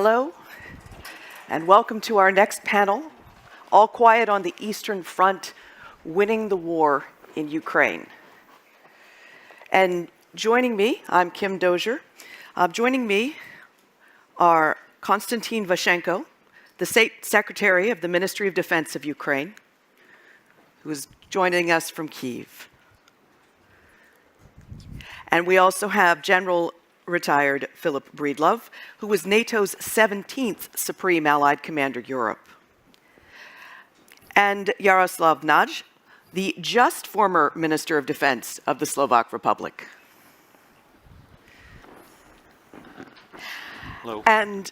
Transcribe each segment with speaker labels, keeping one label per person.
Speaker 1: Hello, and welcome to our next panel, All Quiet on the Eastern Front, Winning the War in Ukraine. And joining me, I'm Kim Dozier. Joining me are Kostiantyn Vaschenko, the State Secretary of the Ministry of Defense of Ukraine, who is joining us from Kyiv. And we also have General Retired Philip Breedlove, who was NATO's 17th Supreme Allied Commander Europe. And Jaroslav, the just former Minister of Defense of the Slovak Republic.
Speaker 2: Hello.
Speaker 1: And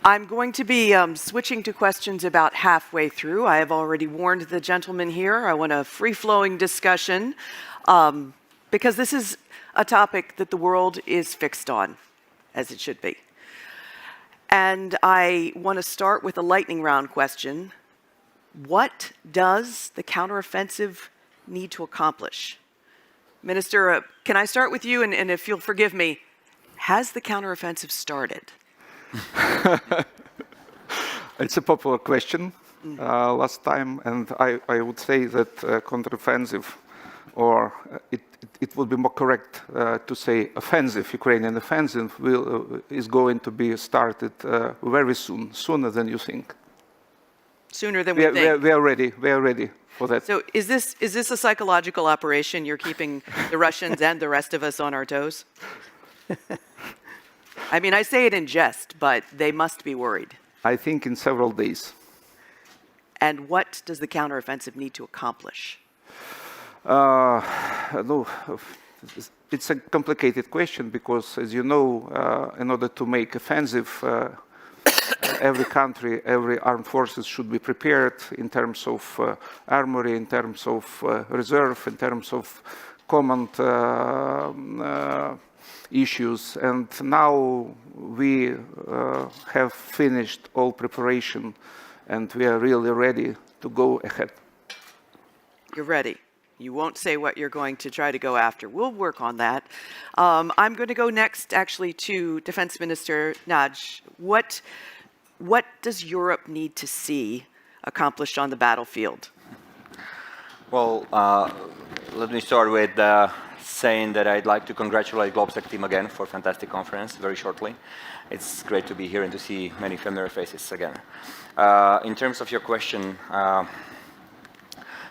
Speaker 1: I'm going to be switching to questions about halfway through. I have already warned the gentlemen here. I want a free-flowing discussion because this is a topic that the world is fixed on, as it should be. And I want to start with a lightning round question. What does the counteroffensive need to accomplish? Minister, can I start with you? And if you'll forgive me, has the counteroffensive started?
Speaker 3: It's a popular question last time, and I would say that counteroffensive, or it would be more correct to say offensive, Ukrainian offensive, is going to be started very soon, sooner than you think.
Speaker 1: Sooner than we think?
Speaker 3: We are ready for that.
Speaker 1: So is this a psychological operation? You're keeping the Russians and the rest of us on our toes? I mean, I say it in jest, but they must be worried.
Speaker 3: I think in several days.
Speaker 1: And what does the counteroffensive need to accomplish?
Speaker 3: No, it's a complicated question because, as you know, in order to make offensive, every country, every armed forces should be prepared in terms of armory, in terms of reserve, in terms of command issues. And now we have finished all preparation and we are really ready to go ahead.
Speaker 1: You're ready. You won't say what you're going to try to go after. We'll work on that. I'm going to go next, actually, to Defense Minister Nagy. What does Europe need to see accomplished on the battlefield?
Speaker 2: Well, let me start with saying that I'd like to congratulate GlobSec team again for a fantastic conference very shortly. It's great to be here and to see many familiar faces again. In terms of your question,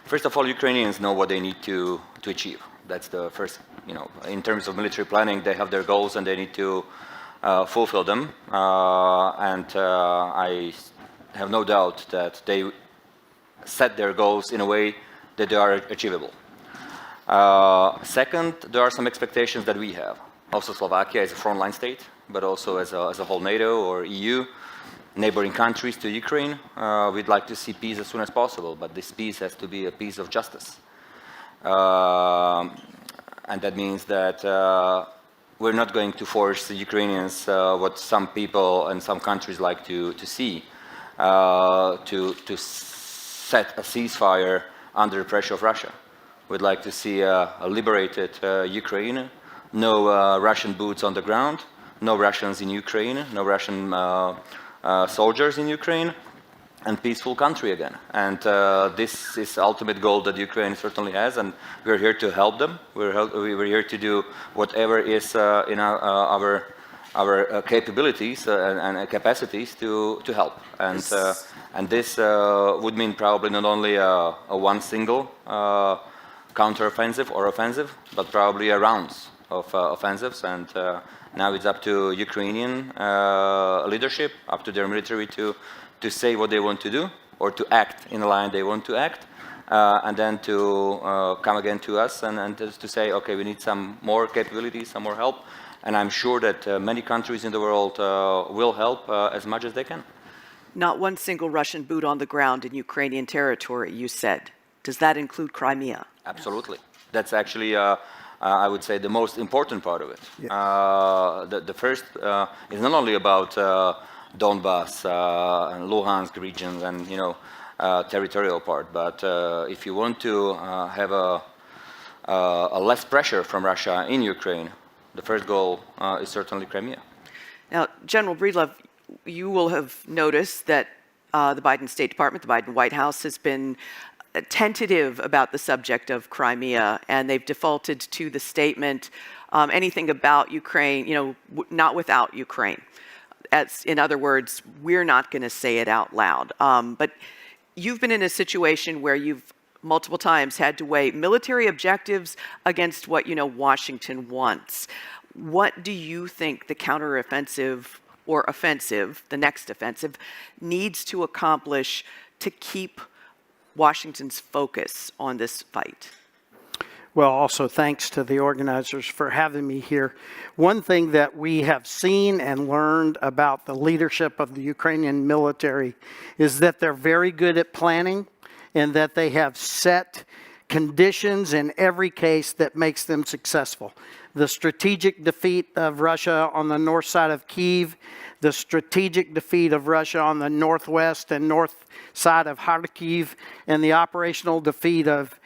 Speaker 2: first of all, Ukrainians know what they need to achieve. That's the first, in terms of military planning, they have their goals and they need to fulfill them. And I have no doubt that they set their goals in a way that they are achievable. Second, there are some expectations that we have. Also, Slovakia is a frontline state, but also as a whole NATO or EU, neighboring countries to Ukraine. We'd like to see peace as soon as possible, but this peace has to be a peace of justice. And that means that we're not going to force the Ukrainians, what some people and some countries like to see, to set a ceasefire under the pressure of Russia. We'd like to see a liberated Ukraine, no Russian boots on the ground, no Russians in Ukraine, no Russian soldiers in Ukraine, and peaceful country again. And this is the ultimate goal that Ukraine certainly has, and we're here to help them. We're here to do whatever is in our capabilities and capacities to help. And this would mean probably not only a one single counteroffensive or offensive, but probably a rounds of offensives. And now it's up to Ukrainian leadership, up to their military to say what they want to do or to act in the line they want to act, and then to come again to us and to say, okay, we need some more capabilities, some more help. And I'm sure that many countries in the world will help as much as they can.
Speaker 1: Not one single Russian boot on the ground in Ukrainian territory, you said. Does that include Crimea?
Speaker 2: Absolutely. That's actually, I would say, the most important part of it. Yeah. The first is not only about Donbass and Luhansk regions and territorial part, but if you want to have a less pressure from Russia in Ukraine, the first goal is certainly Crimea.
Speaker 1: Now, General Breedlove, you will have noticed that the Biden State Department, the Biden White House, has been tentative about the subject of Crimea, and they've defaulted to the statement, anything about Ukraine, not without Ukraine. In other words, we're not going to say it out loud. But you've been in a situation where you've multiple times had to weigh military objectives against what, Washington wants. What do you think the counteroffensive or offensive, the next offensive, needs to accomplish to keep Washington's focus on this fight?
Speaker 4: Well, also thanks to the organizers for having me here. One thing that we have seen and learned about the leadership of the Ukrainian military is that they're very good at planning and that they have set conditions in every case that makes them successful. The strategic defeat of Russia on the north side of Kyiv, the strategic defeat of Russia on the northwest and north side of Kharkiv, and the operational defeat of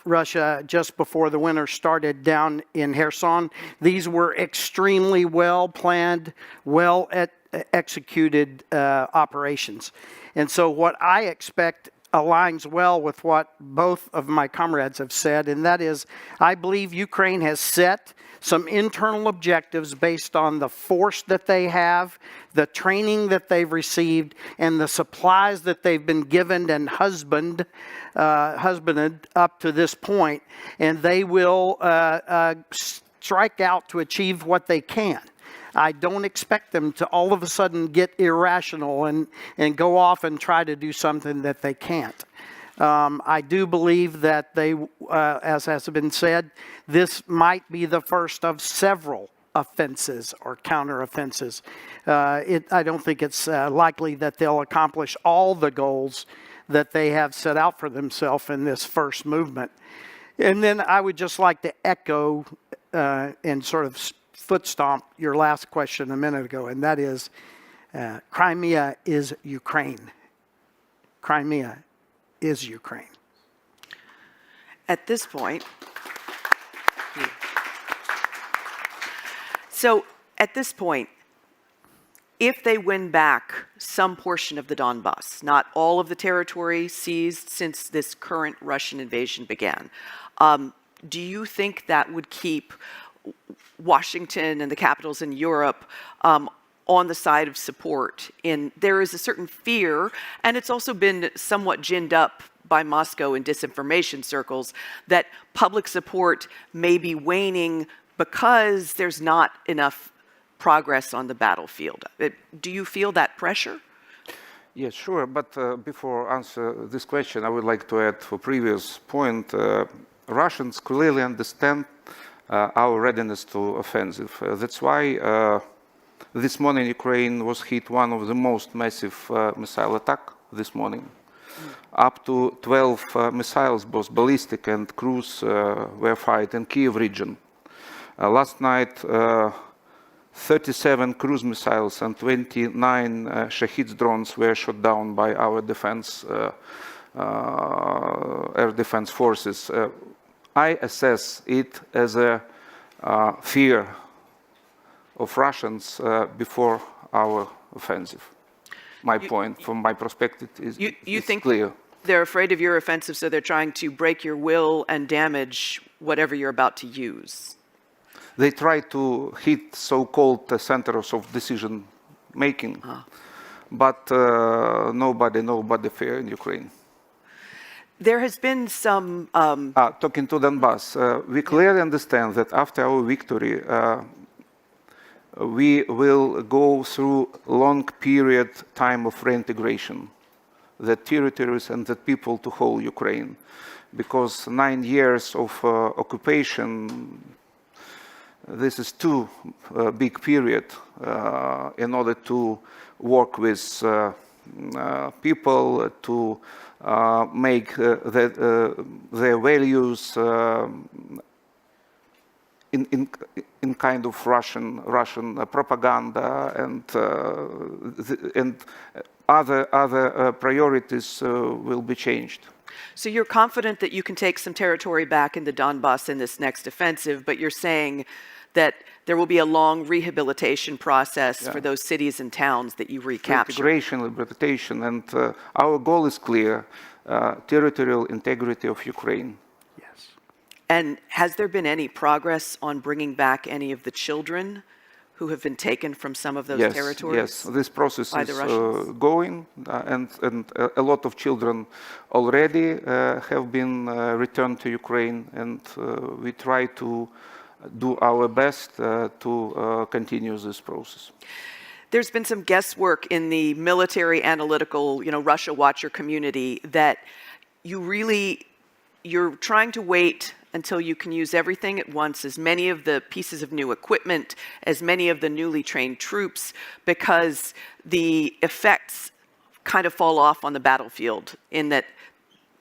Speaker 4: Russia just before the winter started down in Kherson. These were extremely well-planned, well-executed operations. And so what I expect aligns well with what both of my comrades have said, and that is, I believe Ukraine has set some internal objectives based on the force that they have, the training that they've received, and the supplies that they've been given and husbanded up to this point, and they will strike out to achieve what they can. I don't expect them to all of a sudden get irrational and go off and try to do something that they can't. I do believe that they, as has been said, this might be the first of several offenses or counteroffenses. I don't think it's likely that they'll accomplish all the goals that they have set out for themselves in this first movement. And then I would just like to echo and sort of foot stomp your last question a minute ago, and that is, Crimea is Ukraine. Crimea is Ukraine.
Speaker 1: At this point, so at this point, if they win back some portion of the Donbass, not all of the territory seized since this current Russian invasion began, do you think that would keep Washington and the capitals in Europe on the side of support? There is a certain fear, and it's also been somewhat ginned up by Moscow in disinformation circles, that public support may be waning because there's not enough progress on the battlefield. Do you feel that pressure?
Speaker 3: Yes, sure. But before I answer this question, I would like to add for previous point, Russians clearly understand our readiness to offensive. That's why this morning Ukraine was hit one of the most massive missile attack this morning. Up to 12 missiles, both ballistic and cruise, were fired in Kyiv region. Last night, 37 cruise missiles and 29 Shahid drones were shot down by our defense, air defense forces. I assess it as a fear of Russians before our offensive. My point, from my perspective, is
Speaker 1: think
Speaker 3: clear.
Speaker 1: They're afraid of your offensive, so they're trying to break your will and damage whatever you're about to use.
Speaker 3: They try to hit so-called centers of decision making, but nobody fear in Ukraine.
Speaker 1: There has been some...
Speaker 3: talking to Donbass, we clearly understand that after our victory, we will go through long period time of reintegration, the territories and the people to whole Ukraine, because 9 years of occupation, this is too big period in order to work with people, to make their values in kind of Russian propaganda and other priorities will be changed.
Speaker 1: So you're confident that you can take some territory back in the Donbass in this next offensive, but you're saying that there will be a long rehabilitation process for those cities and towns that you recapture.
Speaker 3: Integration, liberation, and our goal is clear, territorial integrity of Ukraine.
Speaker 4: Yes.
Speaker 1: And has there been any progress on bringing back any of the children who have been taken from some of those territories?
Speaker 3: Yes, this process
Speaker 1: by the
Speaker 3: is
Speaker 1: Russians?
Speaker 3: going, and a lot of children already have been returned to Ukraine, and we try to do our best to continue this process.
Speaker 1: There's been some guesswork in the military analytical, Russia watcher community that you're trying to wait until you can use everything at once, as many of the pieces of new equipment, as many of the newly trained troops, because the effects kind of fall off on the battlefield in that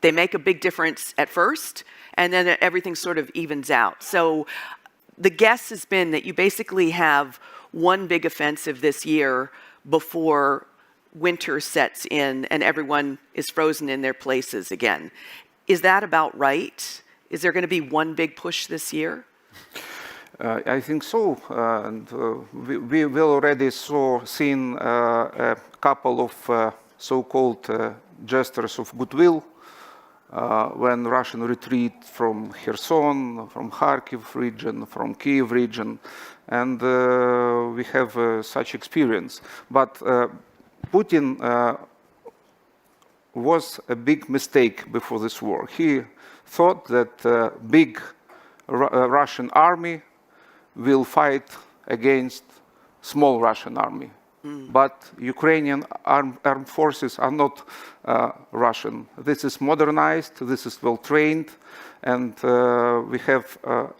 Speaker 1: they make a big difference at first, and then everything sort of evens out. So the guess has been that you basically have one big offensive this year before winter sets in and everyone is frozen in their places again. Is that about right? Is there going to be one big push this year?
Speaker 3: I think so, and we will already seen a couple of so-called gestures of goodwill when Russian retreat from Kherson, from Kharkiv region, from Kiev region, and we have such experience. But Putin was a big mistake before this war. He thought that big Russian army will fight against small Russian army. But Ukrainian armed forces are not Russian. This is modernized, this is well trained, and we have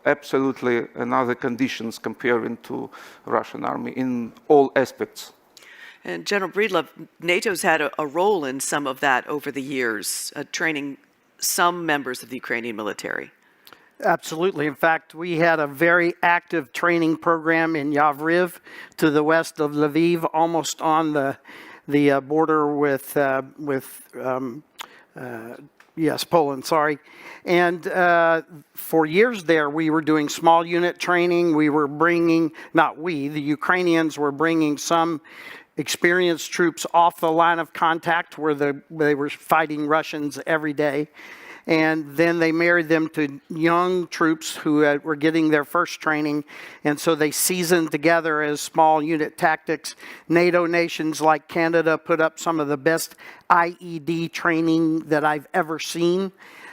Speaker 3: absolutely another conditions comparing to Russian army in all aspects.
Speaker 1: And General Breedlove, NATO's had a role in some of that over the years, training some members of the Ukrainian military.
Speaker 4: Absolutely. In fact, we had a very active training program in Yavoriv to the west of Lviv, almost on the border with Poland, sorry. And for years there, we were doing small unit training. We were bringing, the Ukrainians were bringing some experienced troops off the line of contact where they were fighting Russians every day. And then they married them to young troops who were getting their first training. And so they seasoned together as small unit tactics. NATO nations like Canada put up some of the best IED training that I've ever seen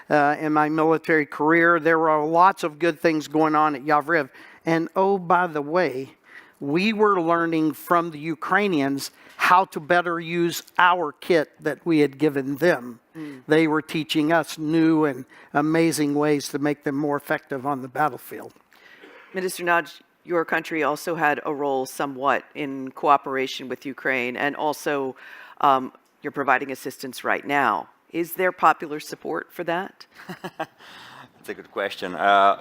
Speaker 4: in my military career. There were lots of good things going on at Yavoriv. And oh, by the way, we were learning from the Ukrainians how to better use our kit that we had given them. They were teaching us new and amazing ways to make them more effective on the battlefield.
Speaker 1: Minister Nagy, your country also had a role somewhat in cooperation with Ukraine, and also you're providing assistance right now. Is there popular support for that?
Speaker 2: That's a good question.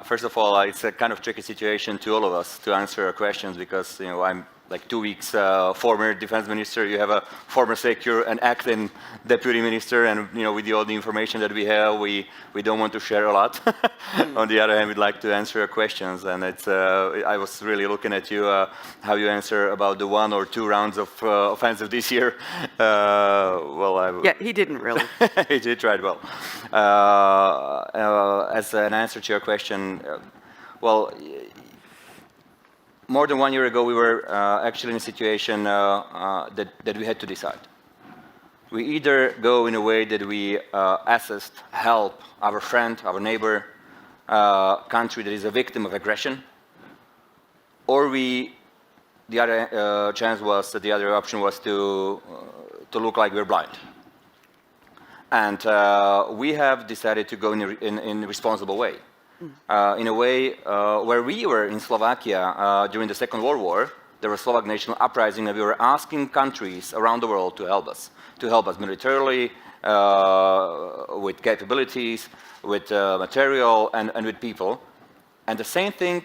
Speaker 2: First of all, it's a kind of tricky situation to all of us to answer our questions because, I'm like 2 weeks former defense minister. You have a former secure and acting deputy minister, and with all the information that we have, we don't want to share a lot. On the other hand, we'd like to answer your questions, and it's I was really looking at you how you answer about the 1 or 2 rounds of offensive this year.
Speaker 1: Yeah, he didn't really.
Speaker 2: He did try it well. As an answer to your question, more than 1 year ago, we were actually in a situation that we had to decide. We either go in a way that we assist, help our friend, our neighbor, country that is a victim of aggression, or the other option was to look like we're blind. And we have decided to go in a responsible way. In a way where we were in Slovakia during the Second World War, there was a Slovak national uprising, and we were asking countries around the world to help us militarily, with capabilities, with material, and with people. And the same thing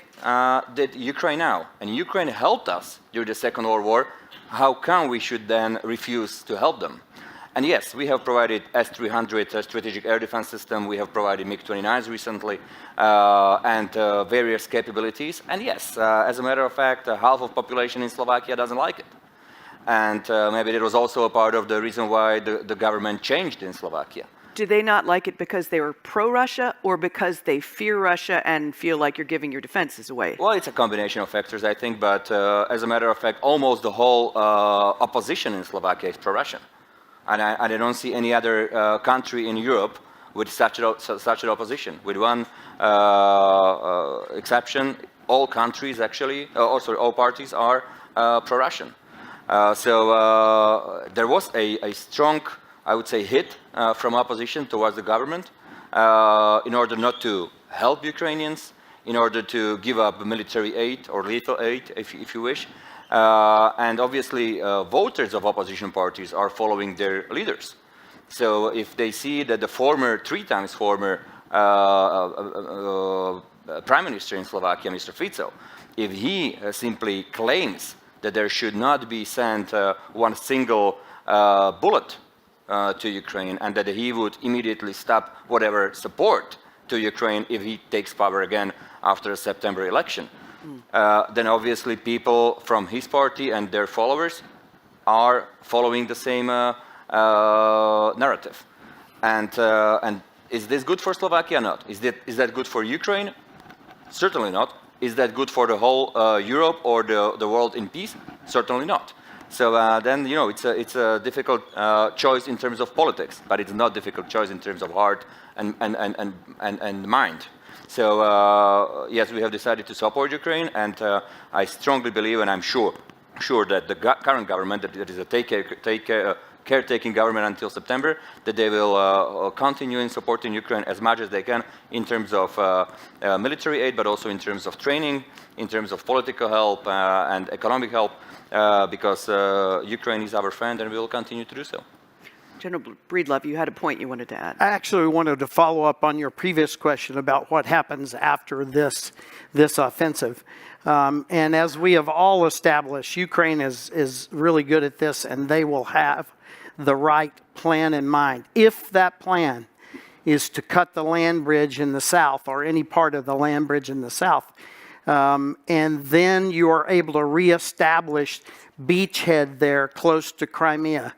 Speaker 2: did Ukraine now. And Ukraine helped us during the Second World War. How come we should then refuse to help them? And yes, we have provided S-300 strategic air defense system. We have provided MiG-29s recently, and various capabilities. And yes, as a matter of fact, half of population in Slovakia doesn't like it. And maybe it was also a part of the reason why the government changed in Slovakia.
Speaker 1: Do they not like it because they were pro-Russia or because they fear Russia and feel like you're giving your defenses away?
Speaker 2: Well, it's a combination of factors, I think, but as a matter of fact, almost the whole opposition in Slovakia is pro-Russian. And I don't see any other country in Europe with such an opposition. With one exception, all countries actually, all parties are pro-Russian. So there was a strong, I would say, hit from opposition towards the government in order not to help Ukrainians, in order to give up military aid or lethal aid, if you wish. And obviously, voters of opposition parties are following their leaders. So if they see that the former, 3 times former Prime Minister in Slovakia, Mr. Fico, if he simply claims that there should not be sent one single bullet to Ukraine, and that he would immediately stop whatever support to Ukraine if he takes power again after the September election, then obviously people from his party and their followers are following the same narrative. And is this good for Slovakia? Not. Is that good for Ukraine? Certainly not. Is that good for the whole Europe or the world in peace? Certainly not. So then, you know, it's a difficult choice in terms of politics, but it's not a difficult choice in terms of heart and mind. So yes, we have decided to support Ukraine, and I strongly believe, and I'm sure that the current government, that is a caretaking government until September, that they will continue in supporting Ukraine as much as they can in terms of military aid, but also in terms of training, in terms of political help and economic help, because Ukraine is our friend and we will continue to do so.
Speaker 1: General Breedlove, you had a point you wanted to add.
Speaker 4: I actually wanted to follow up on your previous question about what happens after this offensive. And as we have all established, Ukraine is really good at this, and they will have the right plan in mind. If that plan is to cut the land bridge in the south, or any part of the land bridge in the south, and then you are able to reestablish beachhead there close to Crimea,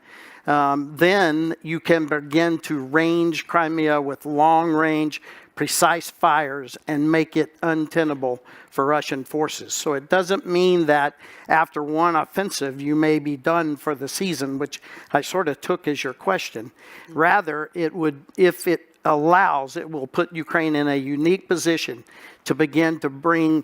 Speaker 4: then you can begin to range Crimea with long-range, precise fires and make it untenable for Russian forces. So it doesn't mean that after one offensive you may be done for the season, which I sort of took as your question. Rather, it would, if it allows, it will put Ukraine in a unique position to begin to bring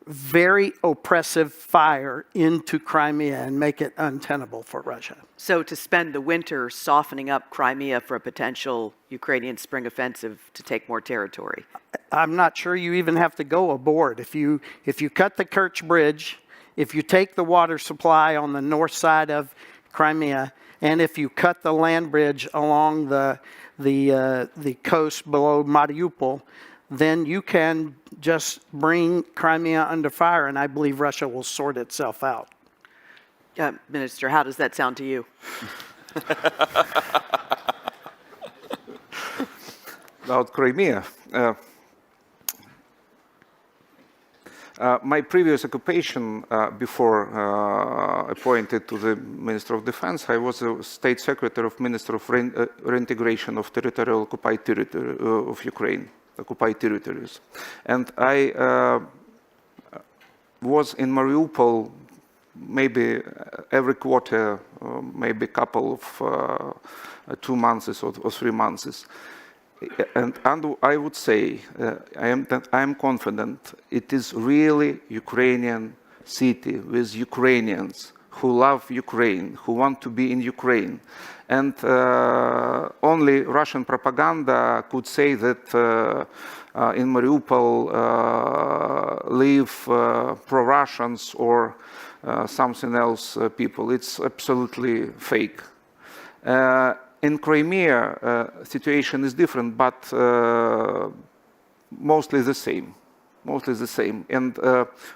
Speaker 4: very oppressive fire into Crimea and make it untenable for Russia.
Speaker 1: So to spend the winter softening up Crimea for a potential Ukrainian spring offensive to take more territory.
Speaker 4: I'm not sure you even have to go aboard. If you cut the Kerch Bridge, if you take the water supply on the north side of Crimea, and if you cut the land bridge along the coast below Mariupol, then you can just bring Crimea under fire, and I believe Russia will sort itself out.
Speaker 1: Minister, how does that sound to you?
Speaker 3: About Crimea. My previous occupation, before appointed to the Minister of Defense, I was a State Secretary of Minister of Reintegration of Territorial Occupied Territory of Ukraine. Occupied territories. And I was in Mariupol maybe every quarter, maybe a couple of 2 months or 3 months. And I would say, I am confident it is really Ukrainian city with Ukrainians who love Ukraine, who want to be in Ukraine. And only Russian propaganda could say that in Mariupol live pro-Russians or something else people. It's absolutely fake. In Crimea, situation is different, but mostly the same. Mostly the same. And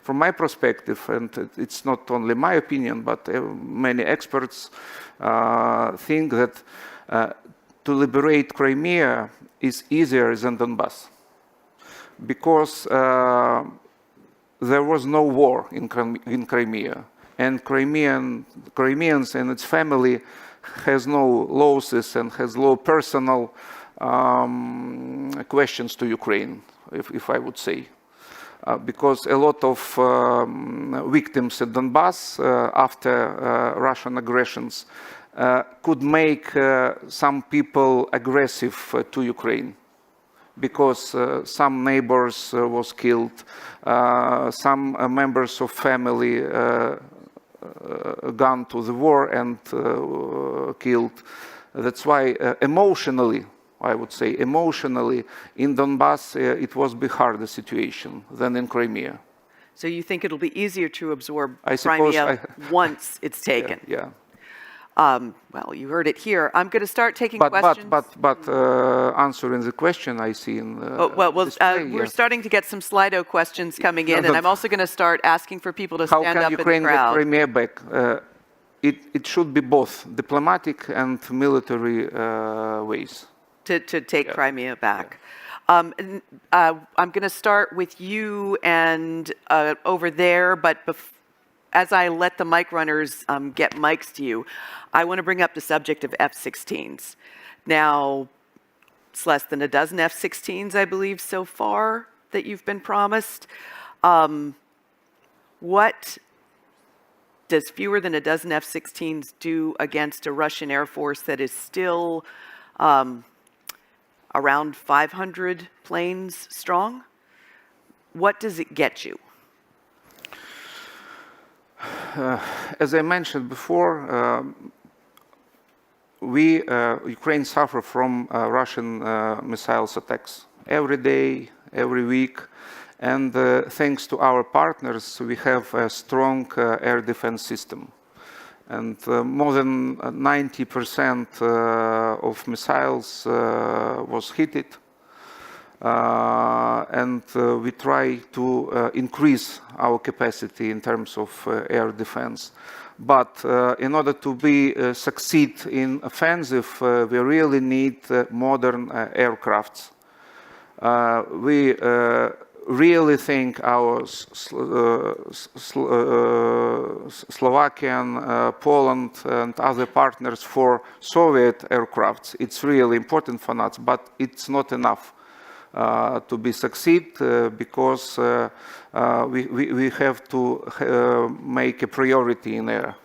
Speaker 3: from my perspective, and it's not only my opinion, but many experts think that to liberate Crimea is easier than Donbass, because there was no war in Crimea, and Crimeans and its family has no losses and has low personal questions to Ukraine, if I would say. Because a lot of victims at Donbass after Russian aggressions could make some people aggressive to Ukraine, because some neighbors was killed, some members of family gone to the war and killed. That's why emotionally, I would say, emotionally, in Donbass, it was a harder situation than in Crimea.
Speaker 1: So you think it'll be easier to absorb
Speaker 3: I suppose
Speaker 1: Crimea once it's taken?
Speaker 3: Yeah.
Speaker 1: Well, you heard it here. I'm going to start taking
Speaker 3: But
Speaker 1: questions.
Speaker 3: answering the question I see in
Speaker 1: we're starting to get some Slido questions coming in, and I'm also going to start asking for people to
Speaker 3: how
Speaker 1: stand
Speaker 3: can
Speaker 1: up
Speaker 3: Ukraine
Speaker 1: in the
Speaker 3: get
Speaker 1: crowd.
Speaker 3: Crimea back? It should be both diplomatic and military ways.
Speaker 1: To take Crimea back. I'm going to start with you and over there, but as I let the mic runners get mics to you, I want to bring up the subject of F-16s. Now, it's less than a dozen F-16s, I believe, so far that you've been promised. What does fewer than a dozen F-16s do against a Russian Air Force that is still around 500 planes strong? What does it get you?
Speaker 3: As I mentioned before, Ukraine suffer from Russian missiles attacks every day, every week, and thanks to our partners, we have a strong air defense system. And more than 90% of missiles was hit. And we try to increase our capacity in terms of air defense. But in order to succeed in offensive, we really need modern aircrafts. We really thank our Slovakian, Poland, and other partners for Soviet aircrafts. It's really important for us, but it's not enough to succeed because we have to make a priority in air.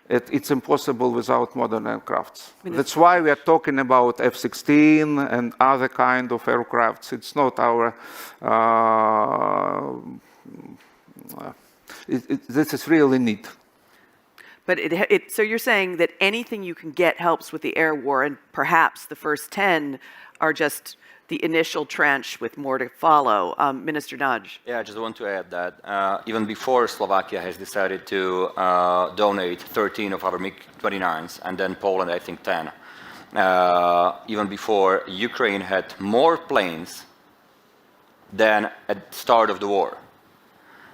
Speaker 3: It's impossible without modern aircrafts. That's why we are talking about F-16 and other kind of aircrafts. It's not our... this is really neat.
Speaker 1: But so you're saying that anything you can get helps with the air war, and perhaps the first 10 are just the initial tranche with more to follow. Minister Nagy.
Speaker 2: Yeah, I just want to add that even before Slovakia has decided to donate 13 of our MiG-29s, and then Poland, I think 10, even before, Ukraine had more planes than at the start of the war.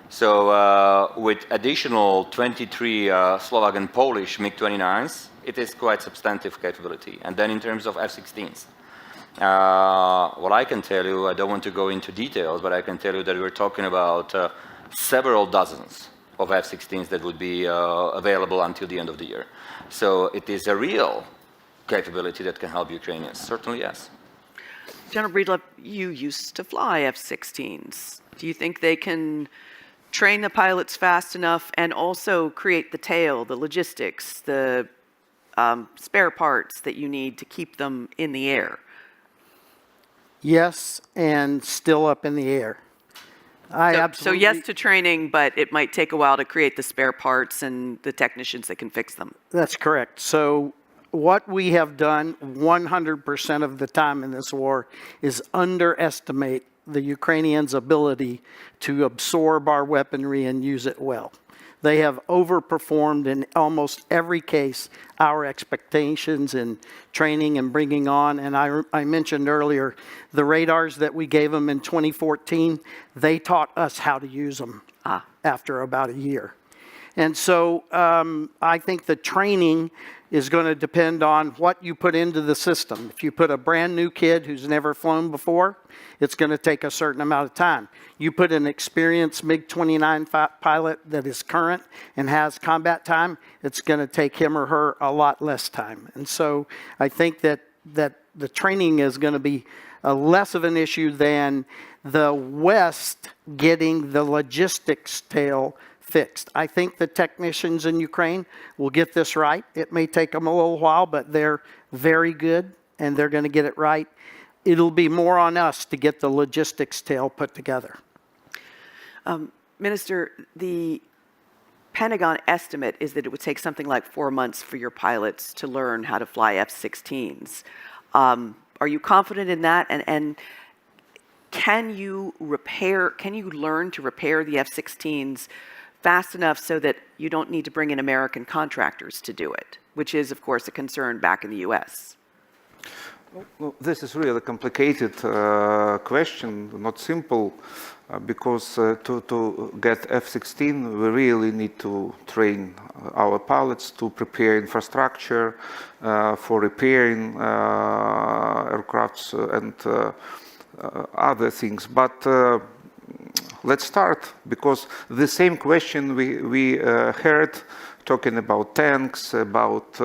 Speaker 2: So with additional 23 Slovak and Polish MiG-29s, it is quite substantive capability. And then in terms of F-16s, what I can tell you, I don't want to go into details, but I can tell you that we're talking about several dozens of F-16s that would be available until the end of the year. So it is a real capability that can help Ukrainians. Certainly, yes.
Speaker 1: General Breedlove, you used to fly F-16s. Do you think they can train the pilots fast enough and also create the tail, the logistics, the spare parts that you need to keep them in the air?
Speaker 4: Yes, and still up in the air.
Speaker 1: So yes to training, but it might take a while to create the spare parts and the technicians that can fix them.
Speaker 4: That's correct. So what we have done 100% of the time in this war is underestimate the Ukrainians' ability to absorb our weaponry and use it well. They have overperformed in almost every case our expectations in training and bringing on. And I mentioned earlier the radars that we gave them in 2014, they taught us how to use them after about a year. And so I think the training is going to depend on what you put into the system. If you put a brand new kid who's never flown before, it's going to take a certain amount of time. You put an experienced MiG-29 pilot that is current and has combat time, it's going to take him or her a lot less time. And so I think that the training is going to be less of an issue than the West getting the logistics tail fixed. I think the technicians in Ukraine will get this right. It may take them a little while, but they're very good and they're going to get it right. It'll be more on us to get the logistics tail put together.
Speaker 1: Minister, the Pentagon estimate is that it would take something like 4 months for your pilots to learn how to fly F-16s. Are you confident in that? And can you learn to repair the F-16s fast enough so that you don't need to bring in American contractors to do it, which is, of course, a concern back in the U.S.?
Speaker 3: Well, this is really a complicated question, not simple, because to get F-16, we really need to train our pilots to prepare infrastructure for repairing aircrafts and other things. But let's start, because the same question we heard talking about tanks, about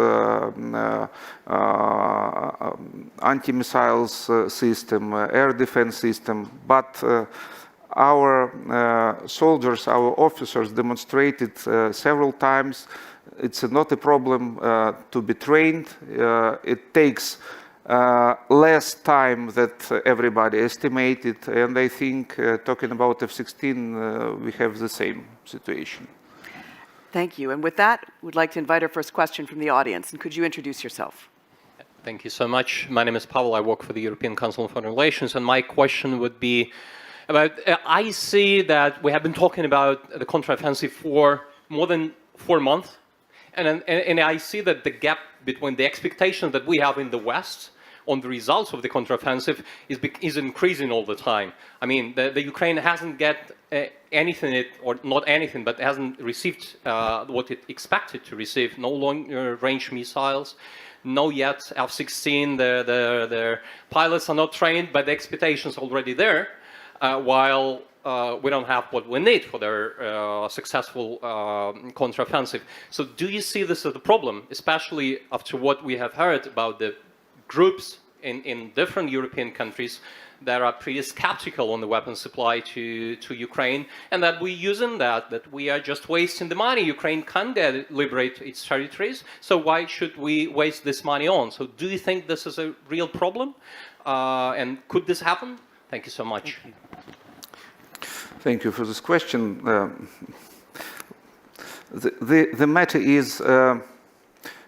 Speaker 3: anti-missiles system, air defense system, but our soldiers, our officers demonstrated several times it's not a problem to be trained. It takes less time that everybody estimated, and I think talking about F-16, we have the same situation.
Speaker 1: Thank you. And with that, we'd like to invite our first question from the audience. And could you introduce yourself?
Speaker 5: Thank you so much. My name is Pavel. I work for the European Council on Foreign Relations, and my question would be about, I see that we have been talking about the counteroffensive for more than 4 months, and I see that the gap between the expectations that we have in the West on the results of the counteroffensive is increasing all the time. I mean, the Ukraine hasn't get anything, or not anything, but hasn't received what it expected to receive. No long-range missiles, no yet F-16. Their pilots are not trained, but the expectations already there, while we don't have what we need for their successful counteroffensive. So do you see this as a problem, especially after what we have heard about the groups in different European countries that are pretty skeptical on the weapons supply to Ukraine, and that we're using that we are just wasting the money. Ukraine can liberate its territories, so why should we waste this money on? So do you think this is a real problem? And could this happen? Thank you so much.
Speaker 3: Thank you for this question. The matter is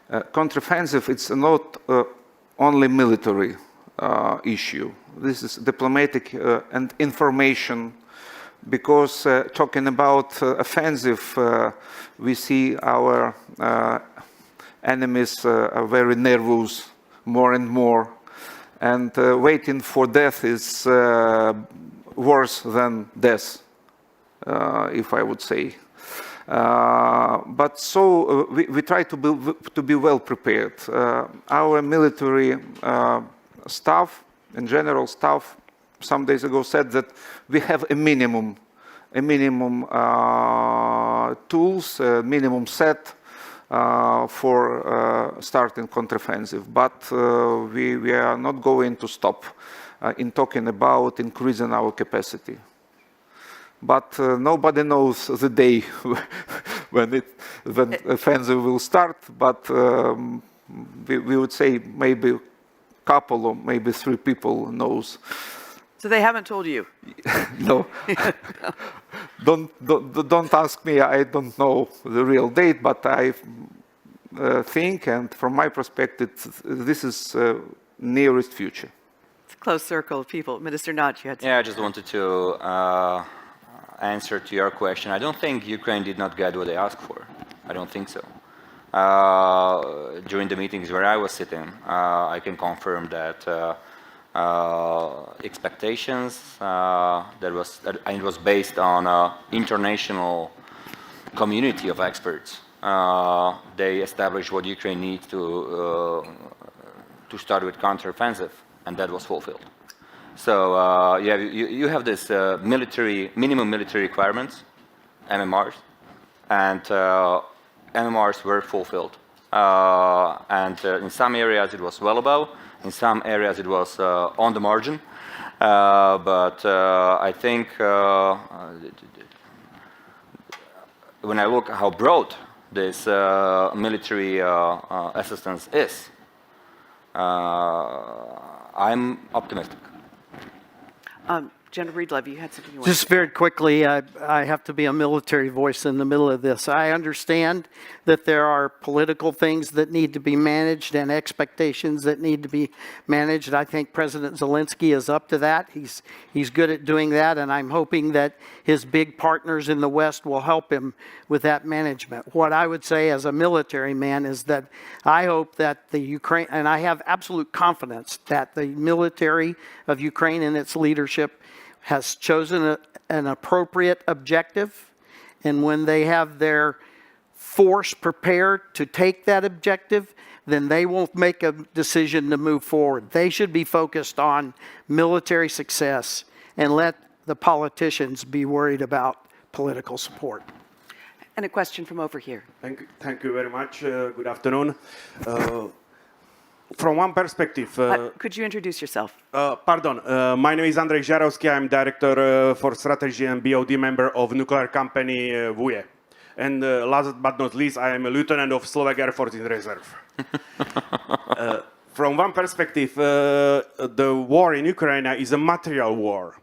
Speaker 3: counteroffensive. It's not only military issue. This is diplomatic and information, because talking about offensive, we see our enemies are very nervous more and more, and waiting for death is worse than death, if I would say. But so we try to be well prepared. Our military staff, and general staff, some days ago said that we have a minimum tools, a minimum set for starting counteroffensive. But we are not going to stop in talking about increasing our capacity. But nobody knows the day when offensive will start. But we would say maybe a couple or maybe 3 people knows.
Speaker 1: So they haven't told you?
Speaker 3: No. Don't ask me. I don't know the real date, but I think, and from my perspective, this is nearest future.
Speaker 1: It's a close circle of people. Minister Nod, you had
Speaker 2: Yeah, I just wanted to answer to your question. I don't think Ukraine did not get what they asked for. I don't think so. During the meetings where I was sitting, I can confirm that expectations it was based on international community of experts. They established what Ukraine needs to start with counteroffensive, and that was fulfilled. So you have this minimum military requirements, MMRs, and MMRs were fulfilled. And in some areas it was well above, in some areas it was on the margin. But I think when I look how broad this military assistance is, I'm optimistic.
Speaker 1: General Breedlove, you had something you wanted
Speaker 4: Just very quickly, I have to be a military voice in the middle of this. I understand that there are political things that need to be managed and expectations that need to be managed. I think President Zelensky is up to that. He's good at doing that, and I'm hoping that his big partners in the West will help him with that management. What I would say as a military man is that I hope that the Ukraine, and I have absolute confidence that the military of Ukraine and its leadership has chosen an appropriate objective, and when they have their force prepared to take that objective, then they will make a decision to move forward. They should be focused on military success and let the politicians be worried about political support.
Speaker 1: And a question from over here.
Speaker 6: Thank you very much. Good afternoon. From one perspective...
Speaker 1: could you introduce yourself?
Speaker 6: My name is Andrej Jaroslav. I'm Director for Strategy and BOD member of nuclear company VUE. And last but not least, I am a lieutenant of Slovak Air Force in reserve. From one perspective, the war in Ukraine is a material war.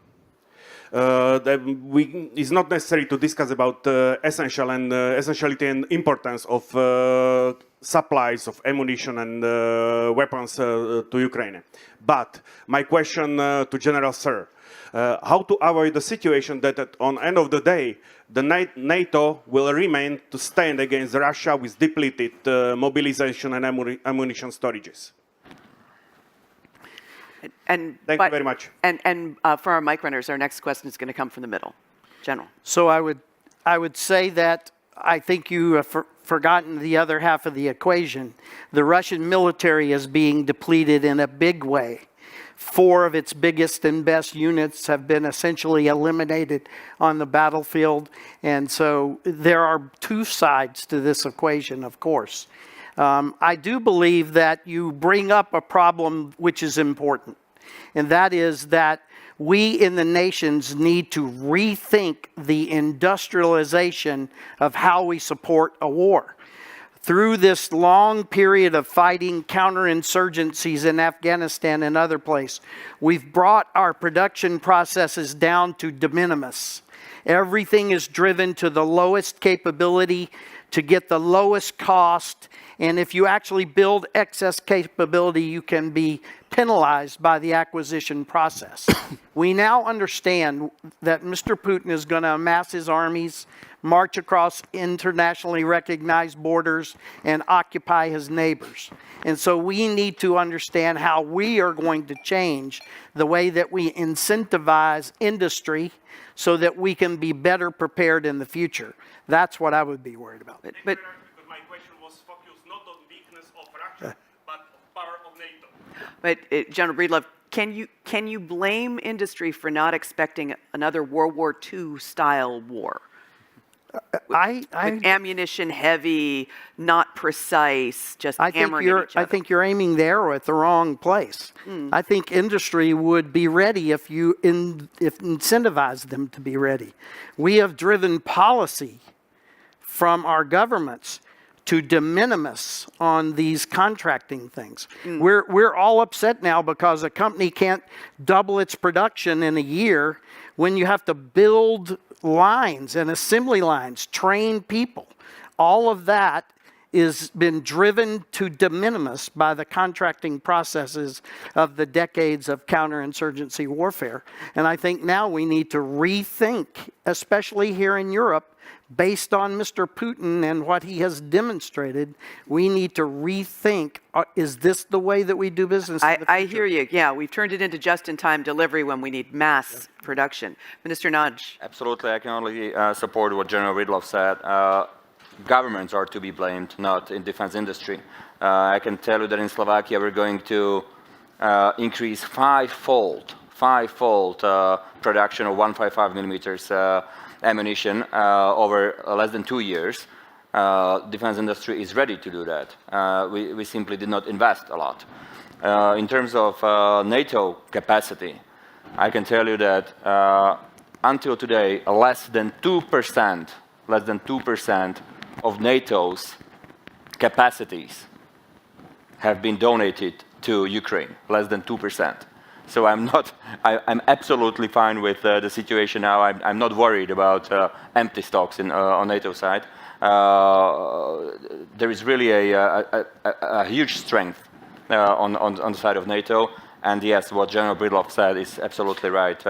Speaker 6: It's not necessary to discuss about essentiality and importance of supplies of ammunition and weapons to Ukraine. But my question to General Sir, how to avoid the situation that on the end of the day, the NATO will remain to stand against Russia with depleted mobilization and ammunition storages?
Speaker 1: And
Speaker 6: Thank you very much.
Speaker 1: And for our mic runners, our next question is going to come from the middle. General.
Speaker 4: So I would say that I think you have forgotten the other half of the equation. The Russian military is being depleted in a big way. 4 of its biggest and best units have been essentially eliminated on the battlefield. And so there are 2 sides to this equation, of course. I do believe that you bring up a problem which is important, and that is that we in the nations need to rethink the industrialization of how we support a war. Through this long period of fighting counterinsurgencies in Afghanistan and other places, we've brought our production processes down to de minimis. Everything is driven to the lowest capability to get the lowest cost. And if you actually build excess capability, you can be penalized by the acquisition process. We now understand that Mr. Putin is going to amass his armies, march across internationally recognized borders, and occupy his neighbors. And so we need to understand how we are going to change the way that we incentivize industry so that we can be better prepared in the future. That's what I would be worried about.
Speaker 1: But
Speaker 6: my question was focused not on weakness of Russia, but power of NATO.
Speaker 1: But General Breedlove, can you blame industry for not expecting another World War II style war? With ammunition heavy, not precise, just hammering at each other.
Speaker 4: I think you're aiming the arrow at the wrong place. I think industry would be ready if you incentivize them to be ready. We have driven policy from our governments to de minimis on these contracting things. We're all upset now because a company can't double its production in a year when you have to build lines and assembly lines, train people. All of that is been driven to de minimis by the contracting processes of the decades of counterinsurgency warfare. And I think now we need to rethink, especially here in Europe, based on Mr. Putin and what he has demonstrated, we need to rethink, is this the way that we do business in the future?
Speaker 1: I hear you. Yeah, we've turned it into just-in-time delivery when we need mass production. Minister Nagy.
Speaker 2: Absolutely, I can only support what General Breedlove said. Governments are to be blamed, not in defense industry. I can tell you that in Slovakia we're going to increase five-fold production of 155 millimeters ammunition over less than 2 years. Defense industry is ready to do that. We simply did not invest a lot. In terms of NATO capacity, I can tell you that until today, less than 2% of NATO's capacities have been donated to Ukraine, less than 2%. So I'm absolutely fine with the situation now. I'm not worried about empty stocks on NATO side. There is really a huge strength on the side of NATO. And yes, what General Breedlove said is absolutely right.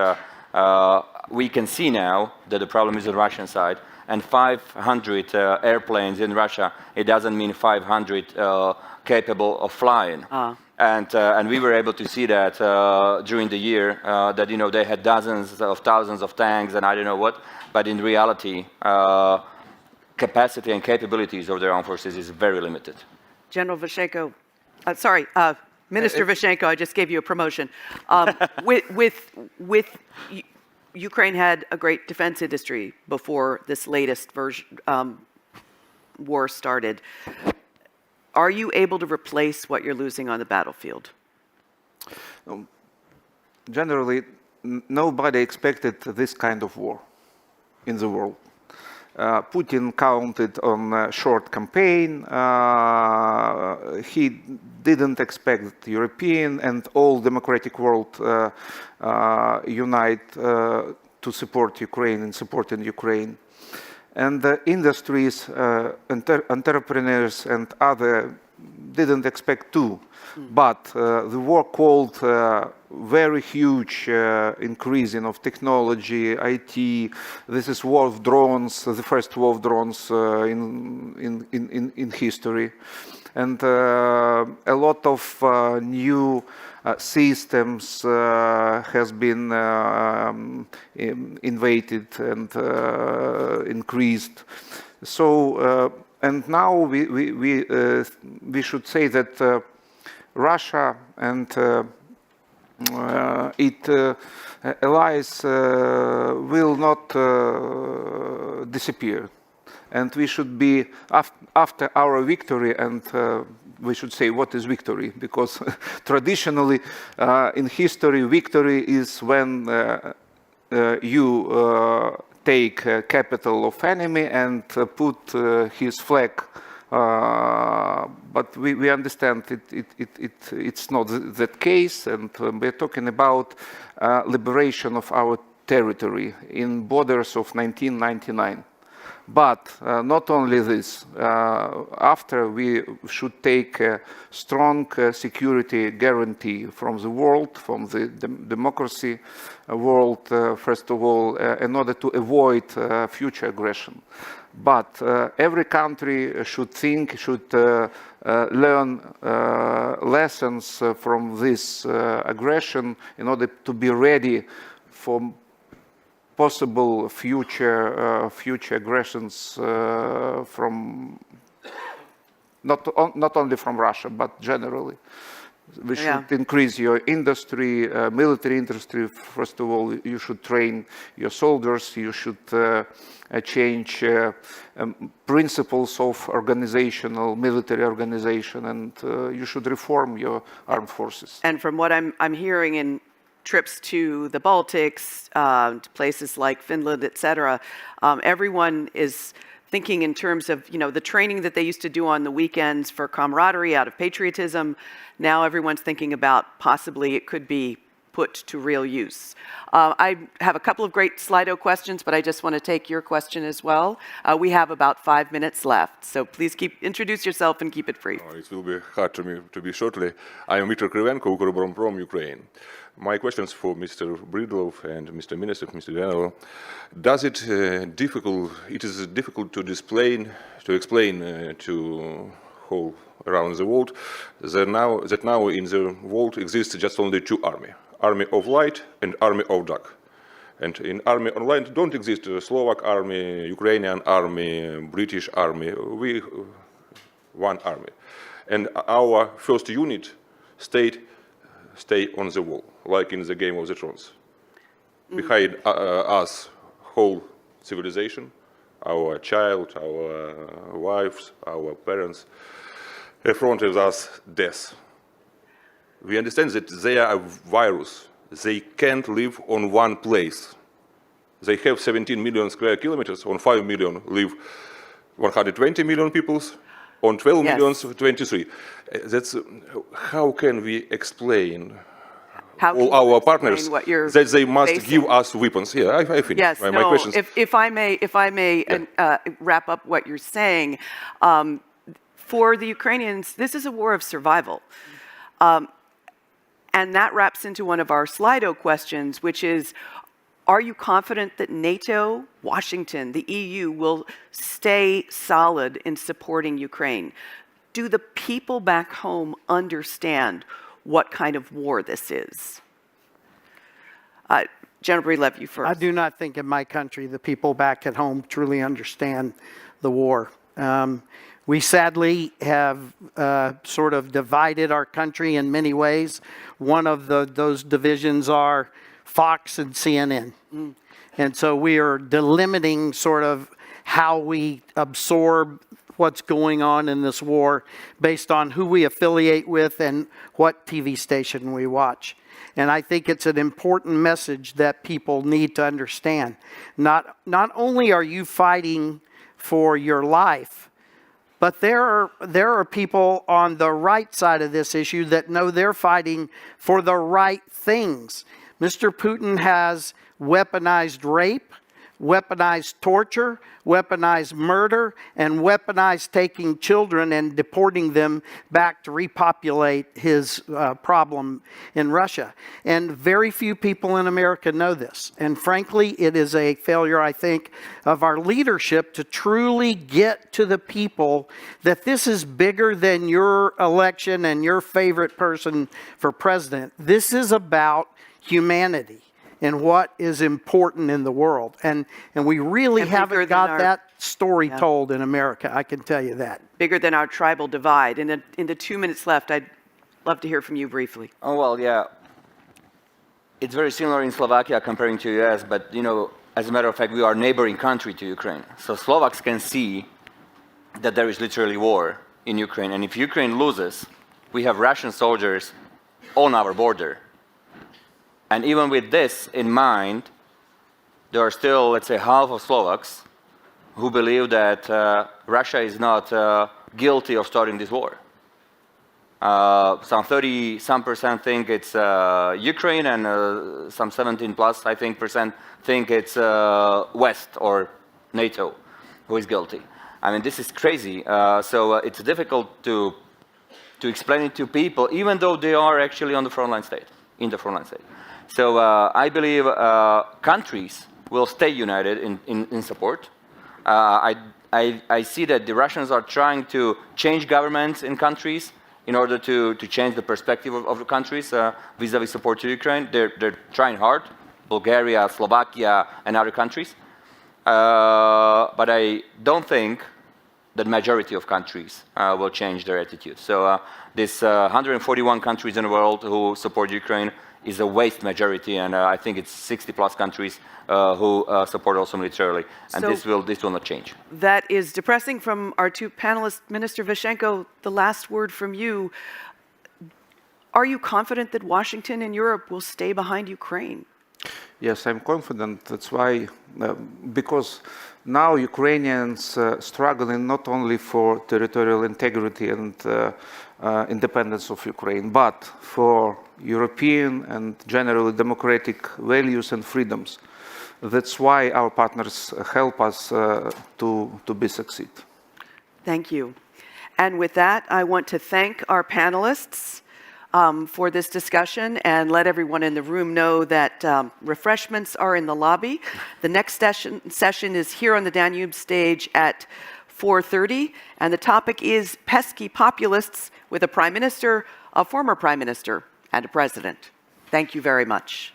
Speaker 2: We can see now that the problem is on the Russian side. And 500 airplanes in Russia, it doesn't mean 500 capable of flying. And we were able to see that during the year, that they had dozens of thousands of tanks and I don't know what, but in reality, capacity and capabilities of their armed forces is very limited.
Speaker 1: General Vaschenko, Minister Vaschenko, I just gave you a promotion. Ukraine had a great defense industry before this latest war started. Are you able to replace what you're losing on the battlefield?
Speaker 3: Generally, nobody expected this kind of war in the world. Putin counted on a short campaign. He didn't expect the European and all democratic world unite to support Ukraine and supporting Ukraine. And the industries, entrepreneurs and other didn't expect too. But the war called very huge increasing of technology, IT. This is war of drones, the first war of drones in history. And a lot of new systems has been invaded and increased. So, and now we should say that Russia and its allies will not disappear. And we should be, after our victory, and we should say what is victory, because traditionally in history, victory is when you take capital of enemy and put his flag. But we understand it's not that case, and we're talking about liberation of our territory in borders of 1999. But not only this, after we should take a strong security guarantee from the world, from the democracy world, first of all, in order to avoid future aggression. But every country should learn lessons from this aggression in order to be ready for possible future aggressions from not only from Russia but generally. We should increase your industry, military industry. First of all, you should train your soldiers. You should change principles of military organization, and you should reform your armed forces.
Speaker 1: And from what I'm hearing in trips to the Baltics, to places like Finland, etc., everyone is thinking in terms of, the training that they used to do on the weekends for camaraderie out of patriotism. Now everyone's thinking about possibly it could be put to real use. I have a couple of great Slido questions, but I just want to take your question as well. We have about 5 minutes left, so please introduce yourself and keep it brief.
Speaker 7: It will be hard to me to be shortly. I am Viktor Krivenko, Ukroboron from Ukraine. My question is for Mr. Breedlove and Mr. Minister, Mr. General. It is difficult to explain to whole around the world that now in the world exists just only two armies: army of light and army of dark. And in army of light don't exist Slovak army, Ukrainian army, British army. We one army, and our first unit stay on the wall, like in the Game of the Thrones. Behind us, whole civilization, our child, our wives, our parents. In front of us, death. We understand that they are a virus. They can't live on one place. They have 17 million square kilometers. On 5 million live 120 million people. On 12 million, 23. That's how can we explain all our partners that they must give us weapons? Yeah, I finished.
Speaker 1: Yes,
Speaker 7: my questions.
Speaker 1: If I may wrap up what you're saying. For the Ukrainians, this is a war of survival. And that wraps into one of our Slido questions, which is, are you confident that NATO, Washington, the EU will stay solid in supporting Ukraine? Do the people back home understand what kind of war this is? General Breedlove, you first.
Speaker 4: I do not think in my country the people back at home truly understand the war. We sadly have sort of divided our country in many ways. One of those divisions are Fox and CNN. And so we are delimiting sort of how we absorb what's going on in this war based on who we affiliate with and what TV station we watch. And I think it's an important message that people need to understand. Not only are you fighting for your life, but there are people on the right side of this issue that know they're fighting for the right things. Mr. Putin has weaponized rape, weaponized torture, weaponized murder, and weaponized taking children and deporting them back to repopulate his problem in Russia. And very few people in America know this. And frankly, it is a failure, I think, of our leadership to truly get to the people that this is bigger than your election and your favorite person for president. This is about humanity and what is important in the world. And we really haven't got that story told in America, I can tell you that.
Speaker 1: Bigger than our tribal divide. In the 2 minutes left, I'd love to hear from you briefly.
Speaker 2: Oh, well, yeah. It's very similar in Slovakia comparing to US, but, you know, as a matter of fact, we are a neighboring country to Ukraine. So Slovaks can see that there is literally war in Ukraine. And if Ukraine loses, we have Russian soldiers on our border. And even with this in mind, there are still, let's say, half of Slovaks who believe that Russia is not guilty of starting this war. Some 30% think it's Ukraine, and some 17 plus, I think, think it's West or NATO who is guilty. I mean, this is crazy. So it's difficult to explain it to people, even though they are actually on the frontline state, in the frontline state. So I believe countries will stay united in support. I see that the Russians are trying to change governments in countries in order to change the perspective of the countries vis-a-vis support to Ukraine. They're trying hard, Bulgaria, Slovakia, and other countries. But I don't think that majority of countries will change their attitude. So this 141 countries in the world who support Ukraine is a waste majority, and I think it's 60 plus countries who support also militarily, and so this will not change.
Speaker 1: That is depressing. From our two panelists, Minister Vaschenko, the last word from you. Are you confident that Washington and Europe will stay behind Ukraine?
Speaker 3: Yes, I'm confident. That's why, because now Ukrainians struggling not only for territorial integrity and independence of Ukraine, but for European and generally democratic values and freedoms. That's why our partners help us to be succeed.
Speaker 1: Thank you. And with that, I want to thank our panelists for this discussion and let everyone in the room know that refreshments are in the lobby. The next session is here on the Danube stage at 4:30, and the topic is pesky populists with a prime minister, a former prime minister, and a president. Thank you very much.